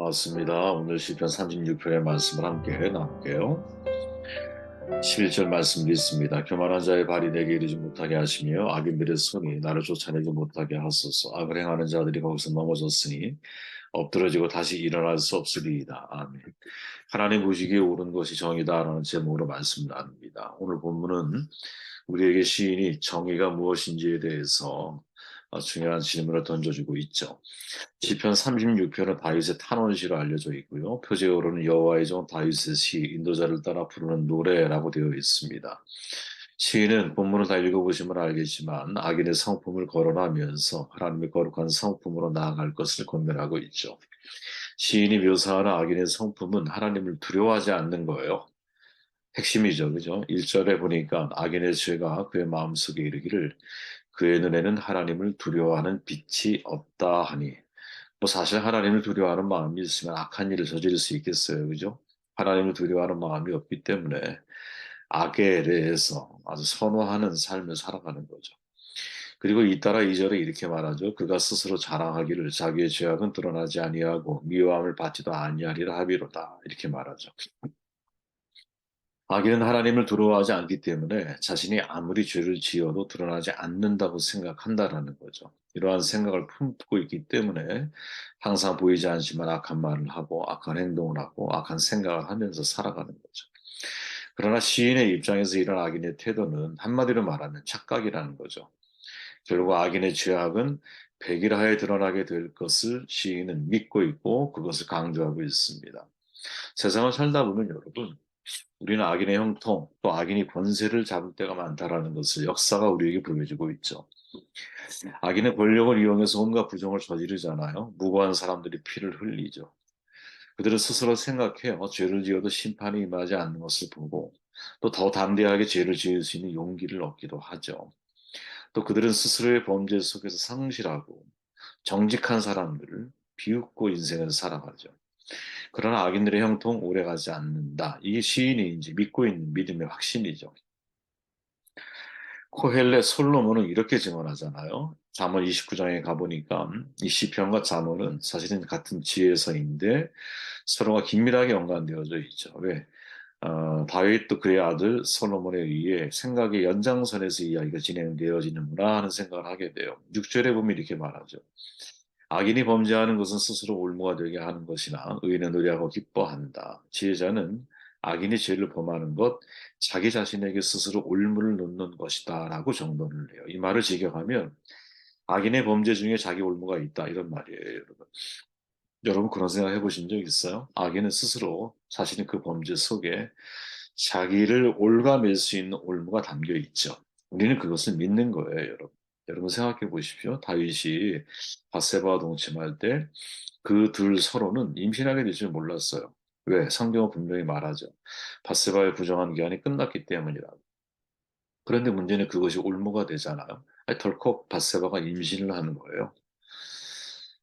반갑습니다. 오늘 시편 36편의 말씀을 함께 나눌게요. 11절 말씀 읽습니다. 교만한 자의 발이 내게 이르지 못하게 하시며 악인들의 손이 나를 쫓아내지 못하게 하소서. 악을 행하는 자들이 거기서 넘어졌으니 엎드러지고 다시 일어날 수 없으리이다. 아멘. 하나님 보시기에 옳은 것이 정의다라는 제목으로 말씀 나눕니다. 오늘 본문은 우리에게 시인이 정의가 무엇인지에 대해서 중요한 질문을 던져주고 있죠. 시편 36편은 다윗의 탄원시로 알려져 있고요. 표제어로는 여호와의 종 다윗의 시, 인도자를 따라 부르는 노래라고 되어 있습니다. 시인은 본문을 다 읽어보시면 알겠지만 악인의 성품을 거론하면서 하나님의 거룩한 성품으로 나아갈 것을 권면하고 있죠. 시인이 묘사하는 악인의 성품은 하나님을 두려워하지 않는 거예요. 핵심이죠. 그죠? 1절에 보니까 악인의 죄가 그의 마음속에 이르기를 그의 눈에는 하나님을 두려워하는 빛이 없다 하니 뭐 사실 하나님을 두려워하는 마음이 있으면 악한 일을 저지를 수 있겠어요. 그죠? 하나님을 두려워하는 마음이 없기 때문에 악에 대해서 아주 선호하는 삶을 살아가는 거죠. 그리고 잇따라 2절에 이렇게 말하죠. 그가 스스로 자랑하기를 자기의 죄악은 드러나지 아니하고 미워함을 받지도 아니하리라 하비로다. 이렇게 말하죠. 악인은 하나님을 두려워하지 않기 때문에 자신이 아무리 죄를 지어도 드러나지 않는다고 생각한다라는 거죠. 이러한 생각을 품고 있기 때문에 항상 보이지 않지만 악한 말을 하고 악한 행동을 하고 악한 생각을 하면서 살아가는 거죠. 그러나 시인의 입장에서 이런 악인의 태도는 한마디로 말하면 착각이라는 거죠. 결국 악인의 죄악은 백일하에 드러나게 될 것을 시인은 믿고 있고 그것을 강조하고 있습니다. 세상을 살다 보면 여러분 우리는 악인의 형통, 또 악인이 권세를 잡을 때가 많다라는 것을 역사가 우리에게 보여주고 있죠. 악인의 권력을 이용해서 온갖 부정을 저지르잖아요. 무고한 사람들이 피를 흘리죠. 그들은 스스로 생각해요. 죄를 지어도 심판이 임하지 않는 것을 보고 또 더 담대하게 죄를 지을 수 있는 용기를 얻기도 하죠. 또 그들은 스스로의 범죄 속에서 상실하고 정직한 사람들을 비웃고 인생을 살아가죠. 그러나 악인들의 형통 오래가지 않는다. 이게 시인이 이제 믿고 있는 믿음의 확신이죠. 코헬렛 솔로몬은 이렇게 증언하잖아요. 잠언 29장에 가보니까 이 시편과 잠언은 사실은 같은 지혜서인데 서로가 긴밀하게 연관되어져 있죠. 왜? 다윗도 그의 아들 솔로몬에 의해 생각의 연장선에서 이야기가 진행되어지는구나 하는 생각을 하게 돼요. 6절에 보면 이렇게 말하죠. 악인이 범죄하는 것은 스스로 올무가 되게 하는 것이나 의인은 노래하고 기뻐한다. 지혜자는 악인이 죄를 범하는 것, 자기 자신에게 스스로 올무를 놓는 것이다 라고 정론을 해요. 이 말을 직역하면 악인의 범죄 중에 자기 올무가 있다 이런 말이에요, 여러분. 여러분 그런 생각 해보신 적 있어요? 악인은 스스로 자신의 그 범죄 속에 자기를 옭아맬 수 있는 올무가 담겨 있죠. 우리는 그것을 믿는 거예요, 여러분. 여러분 생각해 보십시오. 다윗이 바세바와 동침할 때 그 둘 서로는 임신하게 될 줄 몰랐어요. 왜? 성경은 분명히 말하죠. 바세바의 부정한 기한이 끝났기 때문이라고. 그런데 문제는 그것이 올무가 되잖아요. 아니, 덜컥 바세바가 임신을 하는 거예요.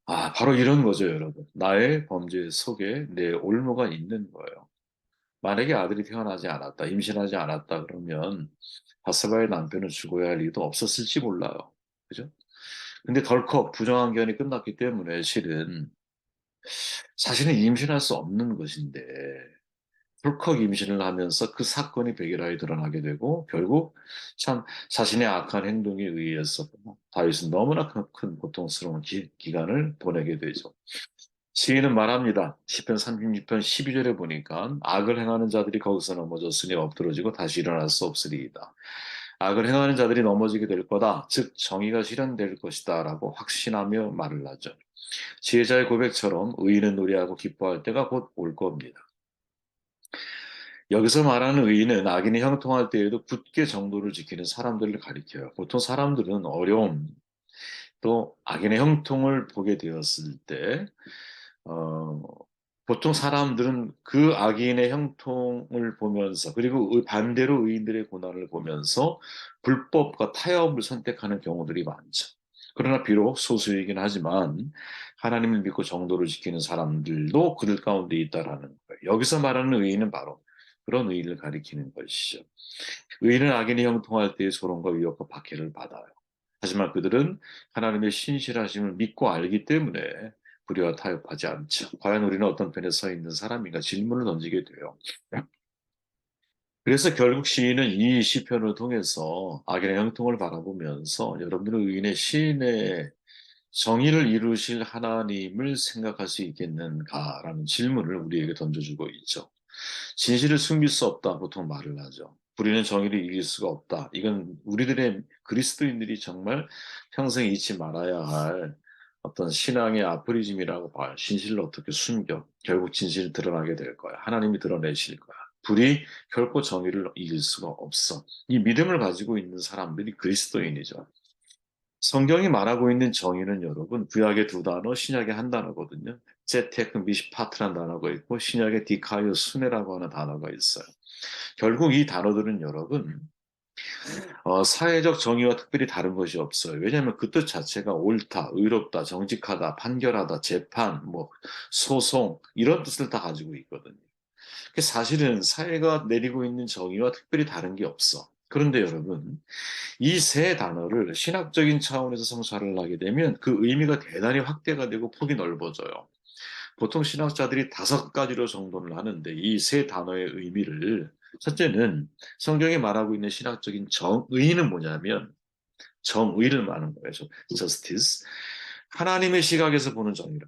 바로 이런 거죠, 여러분. 나의 범죄 속에 내 올무가 있는 거예요. 만약에 아들이 태어나지 않았다, 임신하지 않았다 그러면 바세바의 남편은 죽어야 할 일도 없었을지 몰라요. 그죠? 근데 덜컥 부정한 기한이 끝났기 때문에 실은 사실은 임신할 수 없는 것인데 덜컥 임신을 하면서 그 사건이 백일하에 드러나게 되고 결국 참 자신의 악한 행동에 의해서 다윗은 너무나 큰 고통스러운 기간을 보내게 되죠. 시인은 말합니다. 시편 36편 12절에 보니까 악을 행하는 자들이 거기서 넘어졌으니 엎드러지고 다시 일어날 수 없으리이다. 악을 행하는 자들이 넘어지게 될 거다. 즉 정의가 실현될 것이다 라고 확신하며 말을 하죠. 지혜자의 고백처럼 의인은 노래하고 기뻐할 때가 곧 올 겁니다. 여기서 말하는 의인은 악인이 형통할 때에도 굳게 정도를 지키는 사람들을 가리켜요. 보통 사람들은 어려움, 또 악인의 형통을 보게 되었을 때 어, 보통 사람들은 그 악인의 형통을 보면서 그리고 반대로 의인들의 고난을 보면서 불법과 타협을 선택하는 경우들이 많죠. 그러나 비록 소수이긴 하지만 하나님을 믿고 정도를 지키는 사람들도 그들 가운데 있다라는 거예요. 여기서 말하는 의인은 바로 그런 의인을 가리키는 것이죠. 의인은 악인이 형통할 때의 소롱과 위협과 박해를 받아요. 하지만 그들은 하나님의 신실하심을 믿고 알기 때문에 불의와 타협하지 않죠. 과연 우리는 어떤 편에 서 있는 사람인가 질문을 던지게 돼요. 그래서 결국 시인은 이 시편을 통해서 악인의 형통을 바라보면서 여러분들은 의인의 시인의 정의를 이루실 하나님을 생각할 수 있겠는가라는 질문을 우리에게 던져주고 있죠. 진실을 숨길 수 없다, 보통 말을 하죠. 불의는 정의를 이길 수가 없다. 이건 우리들의 그리스도인들이 정말 평생 잊지 말아야 할 어떤 신앙의 아포리즘이라고 봐요. 진실을 어떻게 숨겨? 결국 진실이 드러나게 될 거야. 하나님이 드러내실 거야. 불이 결코 정의를 이길 수가 없어. 이 믿음을 가지고 있는 사람들이 그리스도인이죠. 성경이 말하고 있는 정의는 여러분 구약의 두 단어, 신약의 한 단어거든요. 제테크 미시파트라는 단어가 있고 신약의 디카이오 수네라고 하는 단어가 있어요. 결국 이 단어들은 여러분 사회적 정의와 특별히 다른 것이 없어요. 왜냐하면 그 뜻 자체가 옳다, 의롭다, 정직하다, 판결하다, 재판, 뭐 소송 이런 뜻을 다 가지고 있거든요. 사실은 사회가 내리고 있는 정의와 특별히 다른 게 없어. 그런데 여러분 이 세 단어를 신학적인 차원에서 성찰을 하게 되면 그 의미가 대단히 확대가 되고 폭이 넓어져요. 보통 신학자들이 다섯 가지로 정돈을 하는데 이 세 단어의 의미를 첫째는 성경이 말하고 있는 신학적인 정의는 뭐냐면 정의를 말하는 거예요. justice. 하나님의 시각에서 보는 정의라.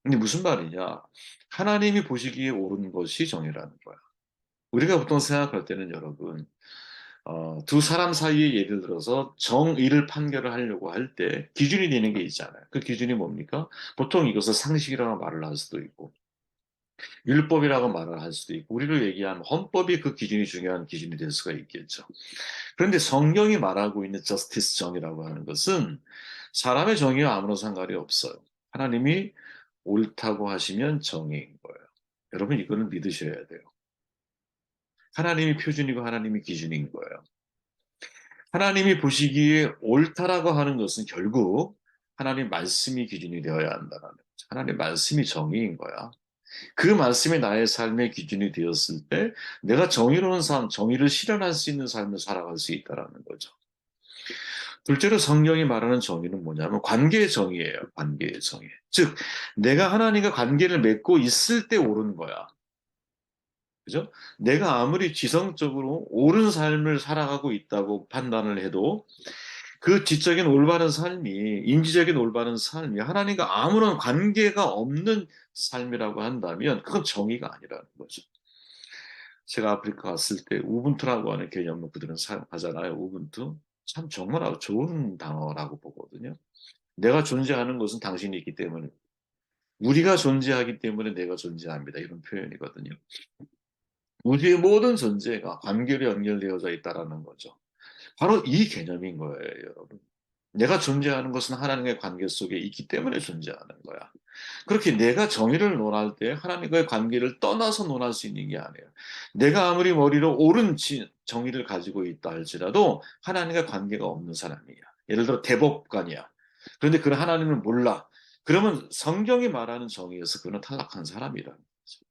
근데 무슨 말이냐? 하나님이 보시기에 옳은 것이 정의라는 거야. 우리가 보통 생각할 때는 여러분 두 사람 사이에 예를 들어서 정의를 판결을 하려고 할 때 기준이 되는 게 있잖아요. 그 기준이 뭡니까? 보통 이것을 상식이라고 말을 할 수도 있고, 율법이라고 말을 할 수도 있고, 우리를 얘기하는 헌법이 그 기준이 중요한 기준이 될 수가 있겠죠. 그런데 성경이 말하고 있는 저스티스 정의라고 하는 것은 사람의 정의와 아무런 상관이 없어요. 하나님이 옳다고 하시면 정의인 거예요. 여러분 이거는 믿으셔야 돼요. 하나님이 표준이고 하나님이 기준인 거예요. 하나님이 보시기에 옳다라고 하는 것은 결국 하나님 말씀이 기준이 되어야 한다는 거죠. 하나님 말씀이 정의인 거야. 그 말씀이 나의 삶의 기준이 되었을 때 내가 정의로운 삶, 정의를 실현할 수 있는 삶을 살아갈 수 있다는 거죠. 둘째로 성경이 말하는 정의는 뭐냐면 관계의 정의예요. 관계의 정의. 즉 내가 하나님과 관계를 맺고 있을 때 옳은 거야. 그죠? 내가 아무리 지성적으로 옳은 삶을 살아가고 있다고 판단을 해도 그 지적인 올바른 삶이, 인지적인 올바른 삶이 하나님과 아무런 관계가 없는 삶이라고 한다면 그건 정의가 아니라는 거죠. 제가 아프리카 갔을 때 우분투라고 하는 개념을 그들은 사용하잖아요. 우분투. 참 정말 아주 좋은 단어라고 보거든요. 내가 존재하는 것은 당신이 있기 때문에, 우리가 존재하기 때문에 내가 존재합니다. 이런 표현이거든요. 우리의 모든 존재가 관계로 연결되어져 있다라는 거죠. 바로 이 개념인 거예요, 여러분. 내가 존재하는 것은 하나님의 관계 속에 있기 때문에 존재하는 거야. 그렇게 내가 정의를 논할 때 하나님과의 관계를 떠나서 논할 수 있는 게 아니에요. 내가 아무리 머리로 옳은 정의를 가지고 있다 할지라도 하나님과 관계가 없는 사람이야. 예를 들어 대법관이야. 그런데 그런 하나님을 몰라. 그러면 성경이 말하는 정의에서 그는 타락한 사람이라는 거죠.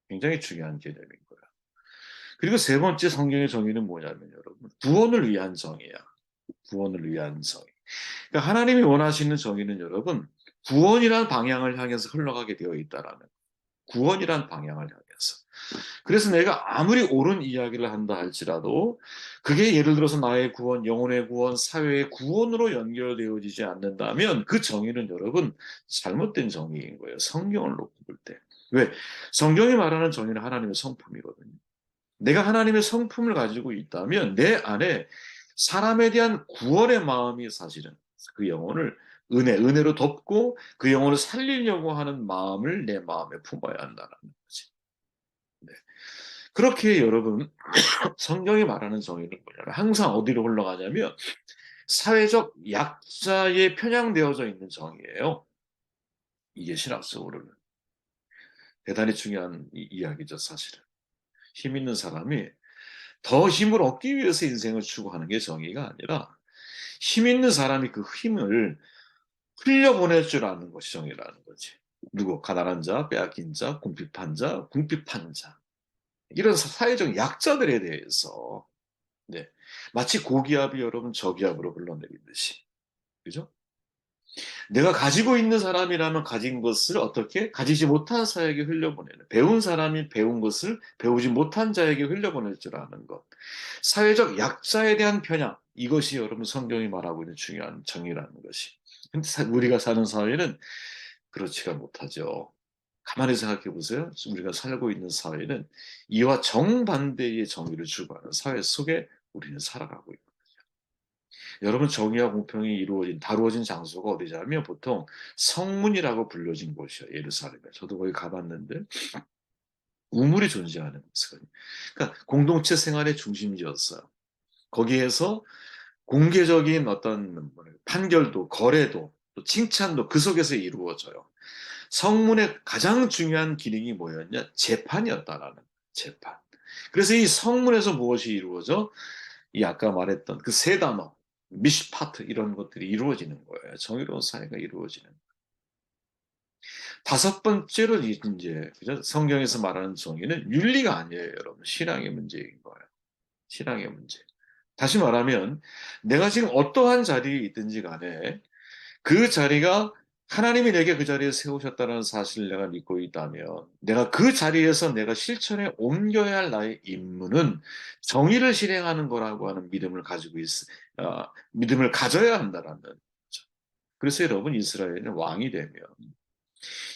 굉장히 중요한 개념인 거야. 그리고 세 번째 성경의 정의는 뭐냐면 여러분 구원을 위한 정의야. 구원을 위한 정의. 그러니까 하나님이 원하시는 정의는 여러분 구원이란 방향을 향해서 흘러가게 되어 있다라는 구원이란 방향을 향해서. 그래서 내가 아무리 옳은 이야기를 한다 할지라도 그게 예를 들어서 나의 구원, 영혼의 구원, 사회의 구원으로 연결되어지지 않는다면 그 정의는 여러분 잘못된 정의인 거예요. 성경을 놓고 볼 때. 왜? 성경이 말하는 정의는 하나님의 성품이거든요. 내가 하나님의 성품을 가지고 있다면 내 안에 사람에 대한 구원의 마음이 사실은 그 영혼을 은혜로 덮고 그 영혼을 살리려고 하는 마음을 내 마음에 품어야 한다는 거지. 네. 그렇게 여러분 성경이 말하는 정의는 뭐냐면 항상 어디로 흘러가냐면 사회적 약자에 편향되어져 있는 정의예요. 이게 신학적으로는 대단히 중요한 이야기죠, 사실은. 힘 있는 사람이 더 힘을 얻기 위해서 인생을 추구하는 게 정의가 아니라 힘 있는 사람이 그 힘을 흘려보낼 줄 아는 것이 정의라는 거지. 누구? 가난한 자, 빼앗긴 자, 궁핍한 자, 궁핍한 자. 이런 사회적 약자들에 대해서 네. 마치 고기압이 여러분 저기압으로 흘러내리듯이. 그죠? 내가 가지고 있는 사람이라면 가진 것을 어떻게 가지지 못한 사에게 흘려보내는, 배운 사람이 배운 것을 배우지 못한 자에게 흘려보낼 줄 아는 것. 사회적 약자에 대한 편향, 이것이 여러분 성경이 말하고 있는 중요한 정의라는 것이. 근데 우리가 사는 사회는 그렇지가 못하죠. 가만히 생각해 보세요. 우리가 살고 있는 사회는 이와 정반대의 정의를 추구하는 사회 속에 우리는 살아가고 있고, 여러분 정의와 공평이 다루어진 장소가 어디냐면 보통 성문이라고 불려진 곳이에요. 예루살렘에. 저도 거기 가봤는데 우물이 존재하는 곳이거든요. 그러니까 공동체 생활의 중심지였어요. 거기에서 공개적인 어떤 판결도, 거래도, 또 칭찬도 그 속에서 이루어져요. 성문의 가장 중요한 기능이 뭐였냐? 재판이었다라는 거예요. 재판. 그래서 이 성문에서 무엇이 이루어져? 이 아까 말했던 그 세 단어, 미시파트 이런 것들이 이루어지는 거예요. 정의로운 사회가 이루어지는. 다섯 번째로 이제 그죠? 성경에서 말하는 정의는 윤리가 아니에요, 여러분. 신앙의 문제인 거예요. 신앙의 문제. 다시 말하면 내가 지금 어떠한 자리에 있든지 간에 그 자리가 하나님이 내게 그 자리에 세우셨다는 사실을 내가 믿고 있다면 내가 그 자리에서 내가 실천에 옮겨야 할 나의 임무는 정의를 실행하는 거라고 하는 믿음을 가지고 믿음을 가져야 한다라는 거죠. 그래서 여러분 이스라엘은 왕이 되면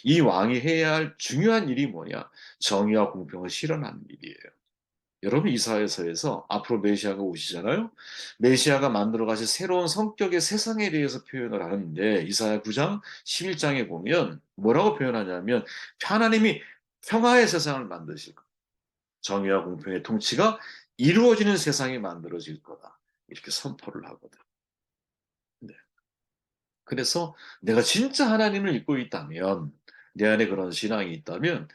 이 왕이 해야 할 중요한 일이 뭐냐? 정의와 공평을 실현하는 일이에요. 여러분 이사야서에서 앞으로 메시아가 오시잖아요. 메시아가 만들어 가실 새로운 성격의 세상에 대해서 표현을 하는데 이사야 9장 11장에 보면 뭐라고 표현하냐면 하나님이 평화의 세상을 만드실 거다. 정의와 공평의 통치가 이루어지는 세상이 만들어질 거다. 이렇게 선포를 하거든. 네. 그래서 내가 진짜 하나님을 믿고 있다면 내 안에 그런 신앙이 있다면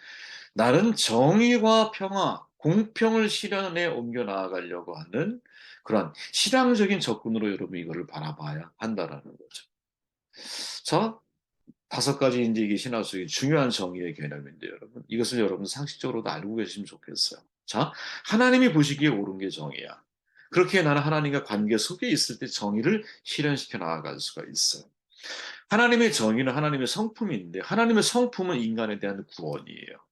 나는 정의와 평화, 공평을 실현에 옮겨 나아가려고 하는 그런 신앙적인 접근으로 여러분 이거를 바라봐야 한다라는 거죠. 자, 다섯 가지 이제 이게 신학 속의 중요한 정의의 개념인데 여러분 이것을 여러분 상식적으로도 알고 계시면 좋겠어요. 자, 하나님이 보시기에 옳은 게 정의야. 그렇게 나는 하나님과 관계 속에 있을 때 정의를 실현시켜 나아갈 수가 있어요. 하나님의 정의는 하나님의 성품인데 하나님의 성품은 인간에 대한 구원이에요.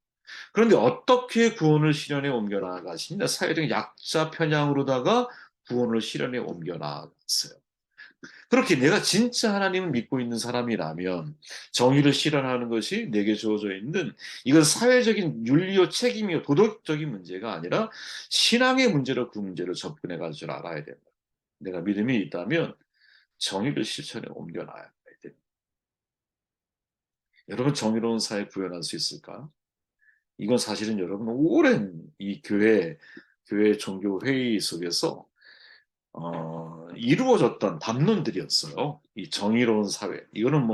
그런데 어떻게 구원을 실현에 옮겨 나아가시냐? 사회적 약자 편향으로다가 구원을 실현에 옮겨 나아갔어요. 그렇게 내가 진짜 하나님을 믿고 있는 사람이라면 정의를 실현하는 것이 내게 주어져 있는 이건 사회적인 윤리요 책임이요 도덕적인 문제가 아니라 신앙의 문제로 그 문제를 접근해 갈 줄 알아야 된다. 내가 믿음이 있다면 정의를 실천에 옮겨 나아야 돼. 여러분 정의로운 사회 구현할 수 있을까? 이건 사실은 여러분 오랜 이 교회 종교 회의 속에서 이루어졌던 담론들이었어요. 이 정의로운 사회. 이거는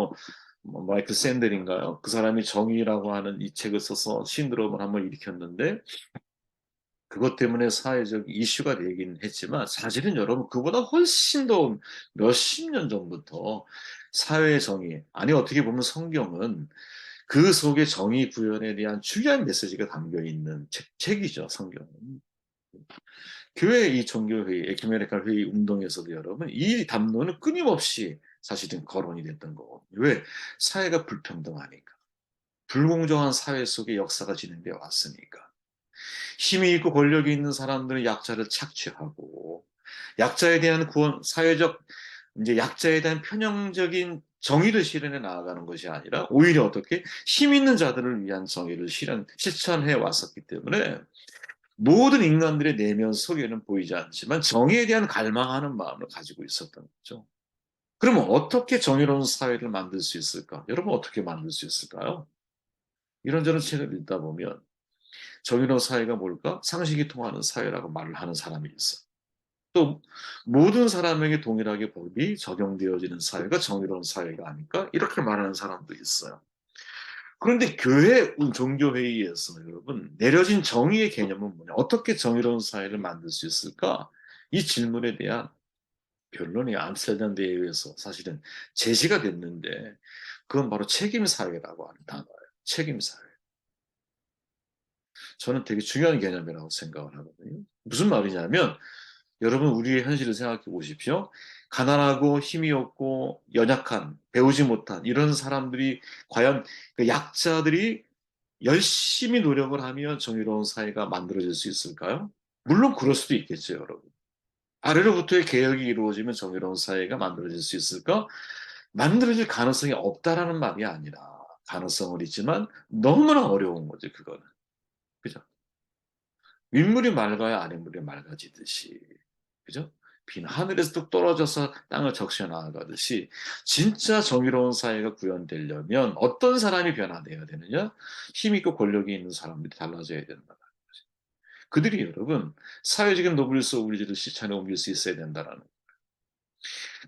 마이클 샌델인가요? 그 사람이 정의라고 하는 이 책을 써서 신드롬을 한번 일으켰는데 그것 때문에 사회적 이슈가 되긴 했지만 사실은 여러분 그보다 훨씬 더 몇십 년 전부터 사회 정의, 아니 어떻게 보면 성경은 그 속에 정의 구현에 대한 중요한 메시지가 담겨 있는 책이죠, 성경은. 교회 이 종교회의, 에큐메니칼 회의 운동에서도 여러분, 이 담론은 끊임없이 사실은 거론이 됐던 거거든요. 왜? 사회가 불평등하니까. 불공정한 사회 속에 역사가 진행되어 왔으니까. 힘이 있고 권력이 있는 사람들은 약자를 착취하고, 약자에 대한 구원, 이제 약자에 대한 편향적인 정의를 실현해 나아가는 것이 아니라, 오히려 어떻게 힘 있는 자들을 위한 정의를 실천해 왔었기 때문에, 모든 인간들의 내면 속에는 보이지 않지만 정의에 대한 갈망하는 마음을 가지고 있었던 거죠. 그러면 어떻게 정의로운 사회를 만들 수 있을까? 여러분 어떻게 만들 수 있을까요? 이런저런 책을 읽다 보면 정의로운 사회가 뭘까? 상식이 통하는 사회라고 말을 하는 사람이 있어. 또 모든 사람에게 동일하게 법이 적용되어지는 사회가 정의로운 사회가 아닐까? 이렇게 말하는 사람도 있어요. 그런데 교회 종교회의에서 여러분 내려진 정의의 개념은 뭐냐? 어떻게 정의로운 사회를 만들 수 있을까? 이 질문에 대한 결론이 암스테르담 대회에서 사실은 제시가 됐는데 그건 바로 책임사회라고 하는 단어예요. 책임사회. 저는 되게 중요한 개념이라고 생각을 하거든요. 무슨 말이냐면 여러분 우리의 현실을 생각해 보십시오. 가난하고 힘이 없고 연약한, 배우지 못한 이런 사람들이 과연 그 약자들이 열심히 노력을 하면 정의로운 사회가 만들어질 수 있을까요? 물론 그럴 수도 있겠죠, 여러분. 아래로부터의 개혁이 이루어지면 정의로운 사회가 만들어질 수 있을까? 만들어질 가능성이 없다라는 말이 아니라 가능성은 있지만 너무나 어려운 거죠, 그거는. 그죠? 윗물이 맑아야 아랫물이 맑아지듯이. 그죠? 비는 하늘에서 뚝 떨어져서 땅을 적셔 나아가듯이 진짜 정의로운 사회가 구현되려면 어떤 사람이 변화되어야 되느냐? 힘 있고 권력이 있는 사람들이 달라져야 된다. 그들이 여러분 사회적인 노블리스 오블리주를 실천에 옮길 수 있어야 된다라는.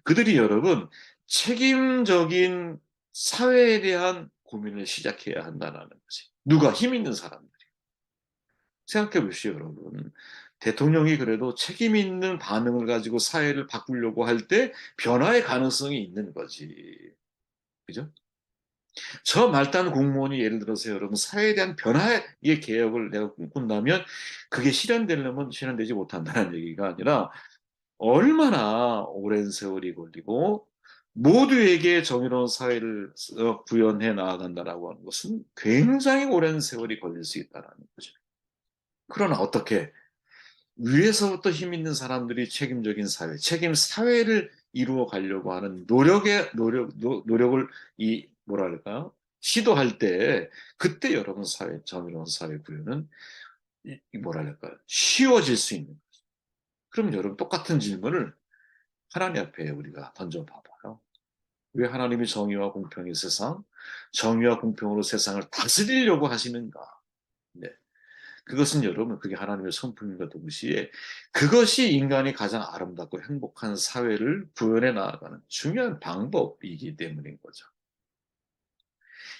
그들이 여러분 책임적인 사회에 대한 고민을 시작해야 한다는 거지. 누가 힘 있는 사람들이. 생각해 보시죠, 여러분. 대통령이 그래도 책임 있는 반응을 가지고 사회를 바꾸려고 할 때 변화의 가능성이 있는 거지. 그죠? 저 말단 공무원이 예를 들어서 여러분 사회에 대한 변화의 개혁을 내가 꿈꾼다면 그게 실현되려면 실현되지 못한다는 얘기가 아니라 얼마나 오랜 세월이 걸리고 모두에게 정의로운 사회를 구현해 나아간다라고 하는 것은 굉장히 오랜 세월이 걸릴 수 있다는 거죠. 그러나 어떻게 위에서부터 힘 있는 사람들이 책임적인 사회, 책임 사회를 이루어 가려고 하는 노력을 뭐랄까요? 시도할 때, 그때 여러분 정의로운 사회 구현은 뭐랄까요? 쉬워질 수 있는. 그럼 여러분 똑같은 질문을 하나님 앞에 우리가 던져봐봐요. 왜 하나님이 정의와 공평의 세상, 정의와 공평으로 세상을 다스리려고 하시는가? 네. 그것은 여러분, 그게 하나님의 성품인가 동시에 그것이 인간이 가장 아름답고 행복한 사회를 구현해 나아가는 중요한 방법이기 때문인 거죠.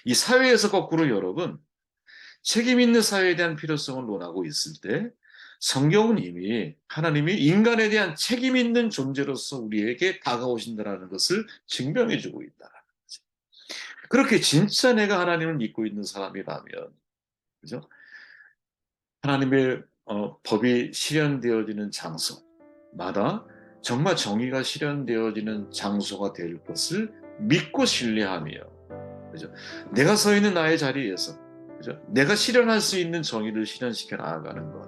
이 사회에서 거꾸로 여러분, 책임 있는 사회에 대한 필요성을 논하고 있을 때 성경은 이미 하나님이 인간에 대한 책임 있는 존재로서 우리에게 다가오신다는 것을 증명해 주고 있다. 그렇게 진짜 내가 하나님을 믿고 있는 사람이라면, 그죠? 하나님의 법이 실현되어지는 장소마다 정말 정의가 실현되어지는 장소가 될 것을 믿고 신뢰하며, 그죠? 내가 서 있는 나의 자리에서, 그죠? 내가 실현할 수 있는 정의를 실현시켜 나아가는 것.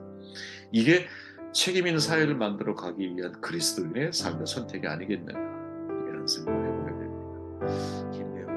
이게 책임 있는 사회를 만들어 가기 위한 그리스도인의 삶의 선택이 아니겠는가. 이런 생각을 해보게 됩니다. 김대영.